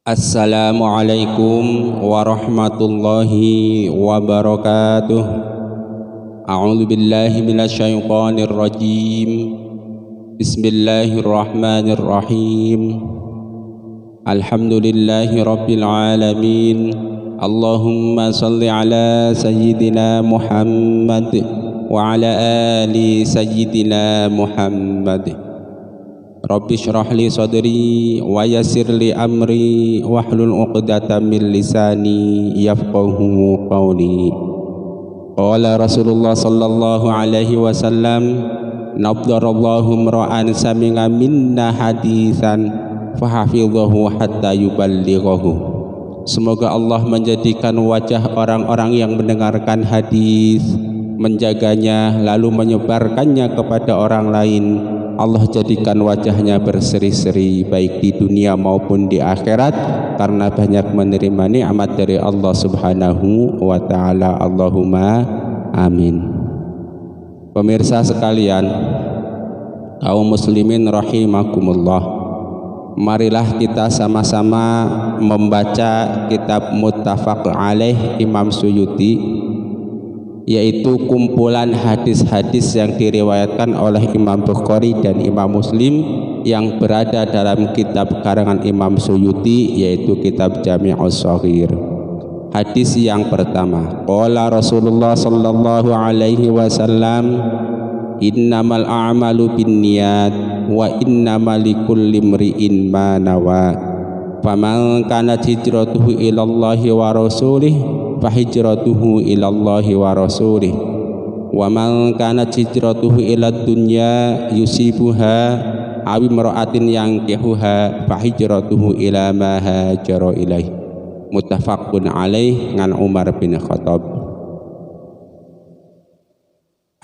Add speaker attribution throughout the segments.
Speaker 1: Assalamualaikum warahmatullahi wabarakatuh. A'udzu billahi minasyaitonir rajim. Bismillahirrahmanirrahim. Alhamdulillahi rabbil alamin. Allahumma salli ala sayyidina Muhammad wa ala ali sayyidina Muhammad. Rabbi shrah li sadri wa yassir li amri wahlul 'uqdatam min lisani yafqahu qawli. Qala Rasulullah sallallahu alaihi wasallam, nabdarallahu imra'an sami'a minna hadisan fahafidhahu hatta yuballighahu. Semoga Allah menjadikan wajah orang-orang yang mendengarkan hadis, menjaganya lalu menyebarkannya kepada orang lain. Allah jadikan wajahnya berseri-seri baik di dunia maupun di akhirat karena banyak menerima nikmat dari Allah Subhanahu wa taala. Allahumma amin. Pemirsa sekalian, kaum muslimin rahimakumullah, marilah kita sama-sama membaca kitab Muttafaq Alaih Imam Suyuti, yaitu kumpulan hadis-hadis yang diriwayatkan oleh Imam Bukhari dan Imam Muslim yang berada dalam kitab karangan Imam Suyuti, yaitu kitab Jami'us Shaghir. Hadis yang pertama, qala Rasulullah sallallahu alaihi wasallam, innamal a'malu binniyat wa innamal likulli imri'in ma nawa. Faman kanat hijratuhu ilallahi wa rasulih fahijratuhu ilallahi wa rasulih, wa man kanat hijratuhu ilad dunya yusibuha aw imra'atin yankihuha fahijratuhu ila ma hajara ilaih. Muttafaqun alaih ngan Umar bin Khattab.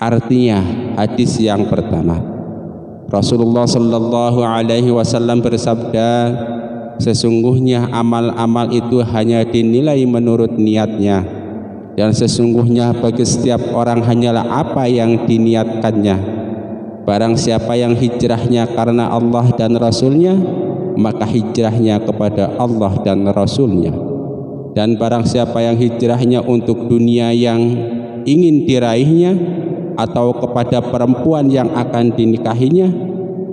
Speaker 1: Artinya hadis yang pertama, Rasulullah sallallahu alaihi wasallam bersabda, sesungguhnya amal-amal itu hanya dinilai menurut niatnya, dan sesungguhnya bagi setiap orang hanyalah apa yang diniatkannya. Barang siapa yang hijrahnya karena Allah dan Rasulnya, maka hijrahnya kepada Allah dan Rasulnya. Dan barang siapa yang hijrahnya untuk dunia yang ingin diraihnya atau kepada perempuan yang akan dinikahinya,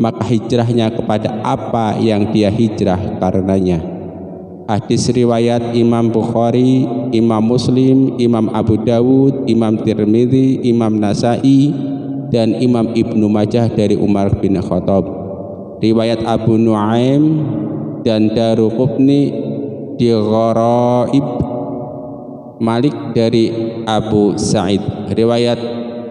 Speaker 1: maka hijrahnya kepada apa yang dia hijrah karenanya. Hadis riwayat Imam Bukhari, Imam Muslim, Imam Abu Dawud, Imam Tirmidzi, Imam Nasai, dan Imam Ibnu Majah dari Umar bin Khattab. Riwayat Abu Nuaim dan Daruqutni di Gharaib, Malik dari Abu Sa'id. Riwayat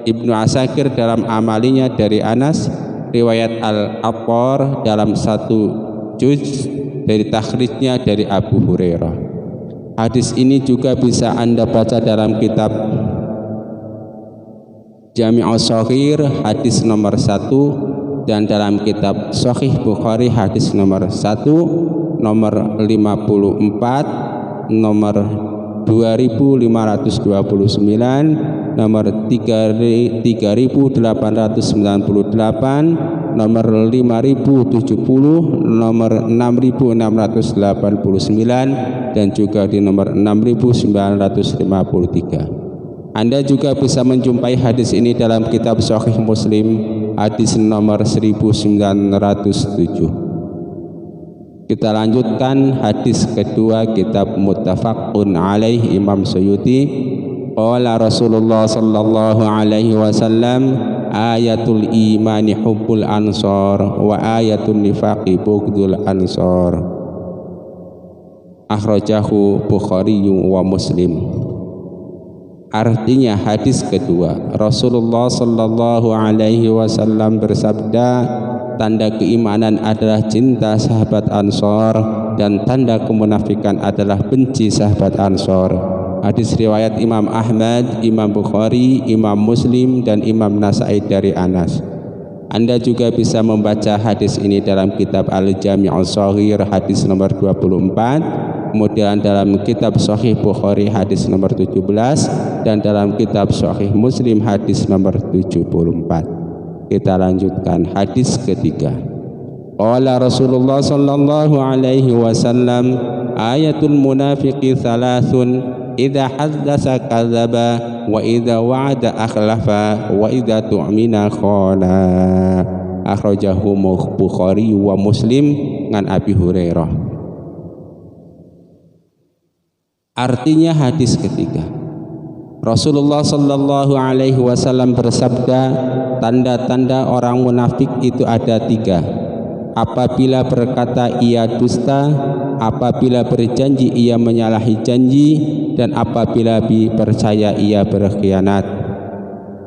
Speaker 1: Ibnu Asakir dalam amalinya dari Anas. Riwayat Al-Attar dalam satu juz dari takhrijnya dari Abu Hurairah. Hadis ini juga bisa Anda baca dalam kitab Jami'us Shaghir hadis nomor 1, dan dalam kitab Sahih Bukhari hadis nomor 1, nomor 54, nomor 2529, nomor 3898, nomor 5070, nomor 6689, dan juga di nomor 6953. Anda juga bisa menjumpai hadis ini dalam kitab Sahih Muslim hadis nomor 1907. Kita lanjutkan hadis kedua kitab Muttafaqun Alaih Imam Suyuti. Qala Rasulullah sallallahu alaihi wasallam, ayatul imani hubbul ansar wa ayatul nifaqi bughdul ansar. Akhrajahu Bukhari wa Muslim. Artinya hadis kedua, Rasulullah sallallahu alaihi wasallam bersabda, tanda keimanan adalah cinta sahabat Ansor, dan tanda kemunafikan adalah benci sahabat Ansor. Hadis riwayat Imam Ahmad, Imam Bukhari, Imam Muslim, dan Imam Nasai dari Anas. Anda juga bisa membaca hadis ini dalam kitab Al-Jami'us Shaghir hadis nomor 24, kemudian dalam kitab Sahih Bukhari hadis nomor 17, dan dalam kitab Sahih Muslim hadis nomor 74. Kita lanjutkan hadis ketiga. Qala Rasulullah sallallahu alaihi wasallam, ayatul munafiqi thalathun, idza haddasa kadzaba wa idza wa'ada akhlafa wa idza tu'mina khana. Akhrajahu Bukhari wa Muslim ngan Abi Hurairah. Artinya hadis ketiga, Rasulullah sallallahu alaihi wasallam bersabda, tanda-tanda orang munafik itu ada 3. Apabila berkata ia dusta, apabila berjanji ia menyalahi janji, dan apabila dipercaya ia berkhianat.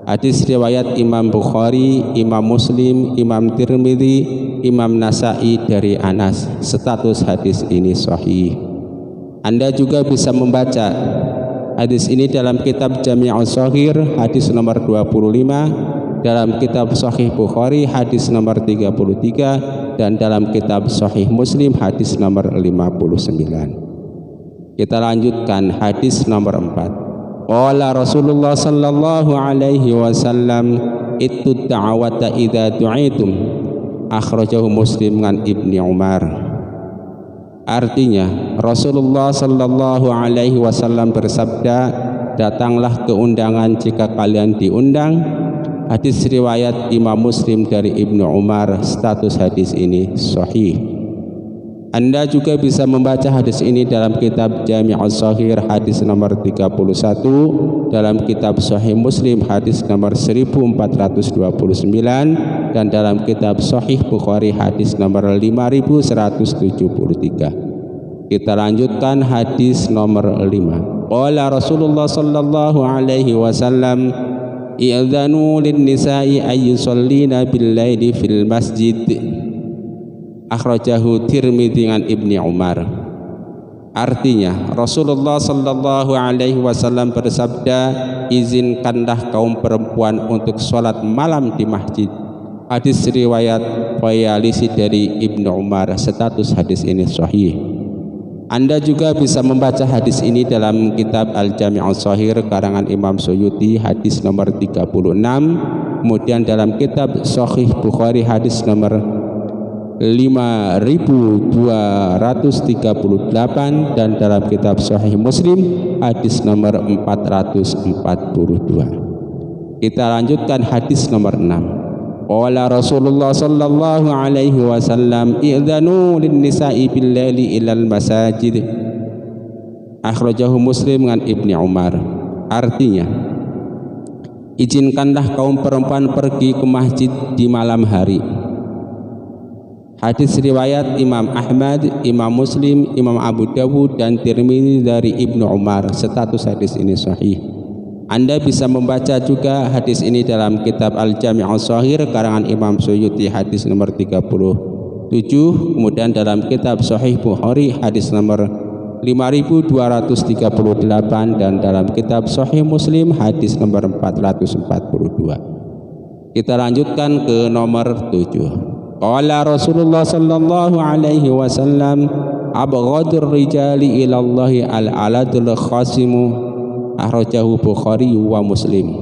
Speaker 1: Hadis riwayat Imam Bukhari, Imam Muslim, Imam Tirmidzi, Imam Nasa'i dari Anas. Status hadis ini sahih. Anda juga bisa membaca hadis ini dalam kitab Jami'us Shaghir hadis nomor 25, dalam kitab Sahih Bukhari hadis nomor 33, dan dalam kitab Sahih Muslim hadis nomor 59. Kita lanjutkan hadis nomor 4. Qala Rasulullah sallallahu alaihi wasallam, itu da'wata idza du'itum. Akhrajahu Muslim ngan Ibni Umar. Artinya Rasulullah sallallahu alaihi wasallam bersabda, datanglah ke undangan jika kalian diundang. Hadis riwayat Imam Muslim dari Ibnu Umar. Status hadis ini sahih. Anda juga bisa membaca hadis ini dalam kitab Jami'us Shaghir hadis nomor 31, dalam kitab Sahih Muslim hadis nomor 1429, dan dalam kitab Sahih Bukhari hadis nomor 5173. Kita lanjutkan hadis nomor 5. Qala Rasulullah sallallahu alaihi wasallam, i'dzanu lin-nisa'i ayyusallina bil-laili fil masjid. Akhrajahu Tirmidzi dengan Ibni Umar. Artinya Rasulullah sallallahu alaihi wasallam bersabda, izinkanlah kaum perempuan untuk sholat malam di masjid. Hadis riwayat Bayalisi dari Ibnu Umar. Status hadis ini sahih. Anda juga bisa membaca hadis ini dalam kitab Al-Jami'us Shaghir karangan Imam Suyuti hadis nomor 36, kemudian dalam kitab Sahih Bukhari hadis nomor 5238, dan dalam kitab Sahih Muslim hadis nomor 442. Kita lanjutkan hadis nomor 6. Qala Rasulullah sallallahu alaihi wasallam, i'dzanu lin-nisa'i bil-laili ilal masajid. Akhrajahu Muslim dengan Ibni Umar. Artinya, izinkanlah kaum perempuan pergi ke masjid di malam hari. Hadis riwayat Imam Ahmad, Imam Muslim, Imam Abu Dawud, dan Tirmidzi dari Ibnu Umar. Status hadis ini sahih. Anda bisa membaca juga hadis ini dalam kitab Al-Jami'us Shaghir karangan Imam Suyuti hadis nomor 37, kemudian dalam kitab Sahih Bukhari hadis nomor 5238, dan dalam kitab Sahih Muslim hadis nomor 442. Kita lanjutkan ke nomor 7. Qala Rasulullah sallallahu alaihi wasallam, abghadur rijali ilallahi al-aladul khasimu. Akhrajahu Bukhari wa Muslim.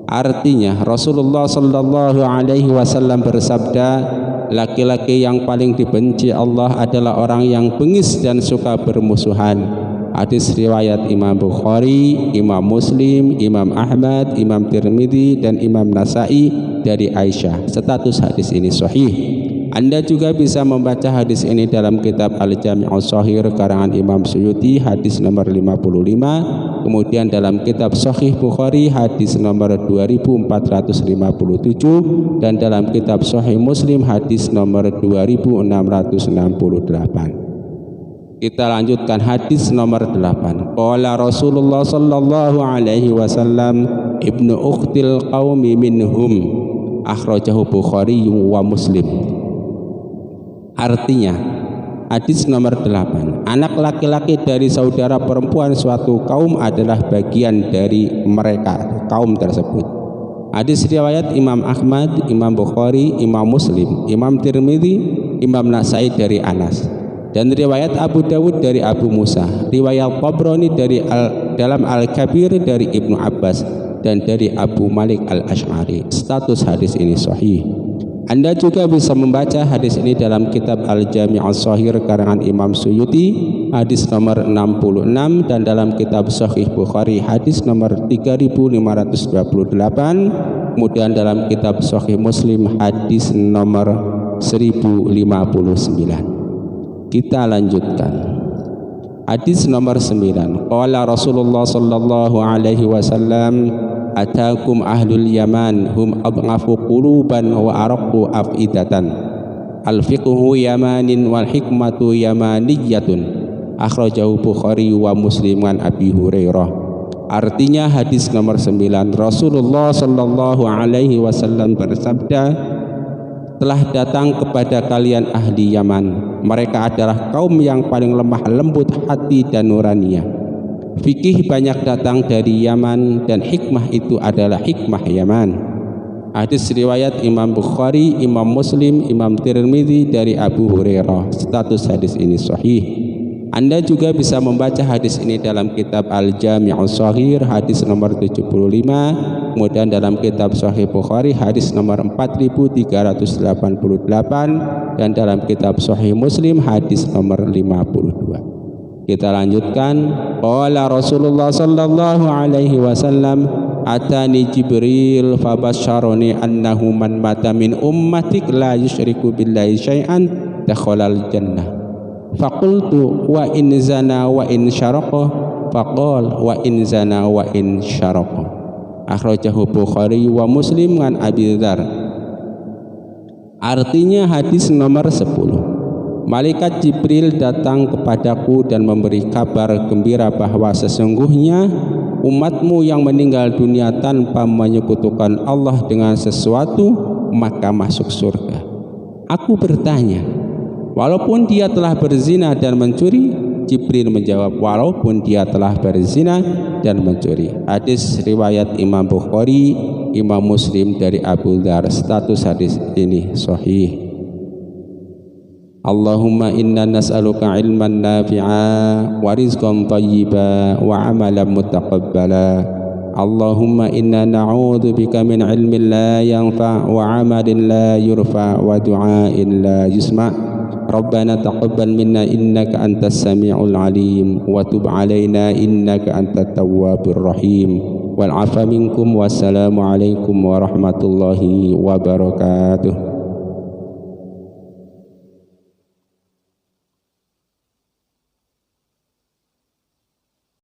Speaker 1: Artinya Rasulullah sallallahu alaihi wasallam bersabda, laki-laki yang paling dibenci Allah adalah orang yang bengis dan suka bermusuhan. Hadis riwayat Imam Bukhari, Imam Muslim, Imam Ahmad, Imam Tirmidzi, dan Imam Nasa'i dari Aisyah. Status hadis ini sahih. Anda juga bisa membaca hadis ini dalam kitab Al-Jami'us Shaghir karangan Imam Suyuti hadis nomor 55, kemudian dalam kitab Sahih Bukhari hadis nomor 2457, dan dalam kitab Sahih Muslim hadis nomor 2668. Kita lanjutkan hadis nomor 8. Qala Rasulullah sallallahu alaihi wasallam, ibnu ukhtil qaumi minhum. Akhrajahu Bukhari wa Muslim. Artinya hadis nomor 8, anak laki-laki dari saudara perempuan suatu kaum adalah bagian dari mereka, kaum tersebut. Hadis riwayat Imam Ahmad, Imam Bukhari, Imam Muslim, Imam Tirmidzi, Imam Nasa'i dari Anas, dan riwayat Abu Dawud dari Abu Musa, riwayat Tabrani dalam Al-Kabir dari Ibnu Abbas, dan dari Abu Malik Al-Asy'ari. Status hadis ini sahih. Anda juga bisa membaca hadis ini dalam kitab Al-Jami' As-Shahir karangan Imam Suyuti hadis nomor 66 dan dalam kitab Sahih Bukhari hadis nomor 3528, kemudian dalam kitab Sahih Muslim hadis nomor 1059. Kita lanjutkan. Hadis nomor 9. Qala Rasulullah sallallahu alaihi wasallam, atakum ahlul yaman hum adghafu quluban wa araqqu afidatan, al fiqhu yamanin wal hikmatu yamaniyatun, akhrajahu Bukhari wa Muslim an Abi Hurairah. Artinya hadis nomor 9, Rasulullah sallallahu alaihi wasallam bersabda, telah datang kepada kalian ahli Yaman, mereka adalah kaum yang paling lemah lembut hati dan nuraniah. Fikih banyak datang dari Yaman dan hikmah itu adalah hikmah Yaman. Hadis riwayat Imam Bukhari, Imam Muslim, Imam Tirmidzi dari Abu Hurairah. Status hadis ini sahih. Anda juga bisa membaca hadis ini dalam kitab Al-Jami' As-Shahir hadis nomor 75, kemudian dalam kitab Sahih Bukhari hadis nomor 4388 dan dalam kitab Sahih Muslim hadis nomor 52. Kita lanjutkan. Qala Rasulullah sallallahu alaihi wasallam, atani Jibril fabasyarani annahu man mata min ummatik la yusyriku billahi syai'an dakhalal jannah. Faqultu wa in zana wa in syaraqa, faqala wa in zana wa in syaraqa. Akhrajahu Bukhari wa Muslim an Abi Dzar. Artinya hadis nomor 10. Malaikat Jibril datang kepadaku dan memberi kabar gembira bahwa sesungguhnya umatmu yang meninggal dunia tanpa menyekutukan Allah dengan sesuatu maka masuk surga. Aku bertanya, walaupun dia telah berzina dan mencuri? Jibril menjawab, walaupun dia telah berzina dan mencuri. Hadis riwayat Imam Bukhari, Imam Muslim dari Abu Dzar. Status hadis ini sahih. Allahumma inna nas'aluka ilman nafi'a wa rizqan thayyiba wa amalan mutaqabbala. Allahumma inna na'udzu bika min ilmin la yanfa' wa amalin la yurfa' wa du'ain la yusma'. Rabbana taqabbal minna innaka antas sami'ul alim wa tub 'alaina innaka antat tawwabur rahim. Wal 'afa minkum wassalamu alaikum warahmatullahi wabarakatuh.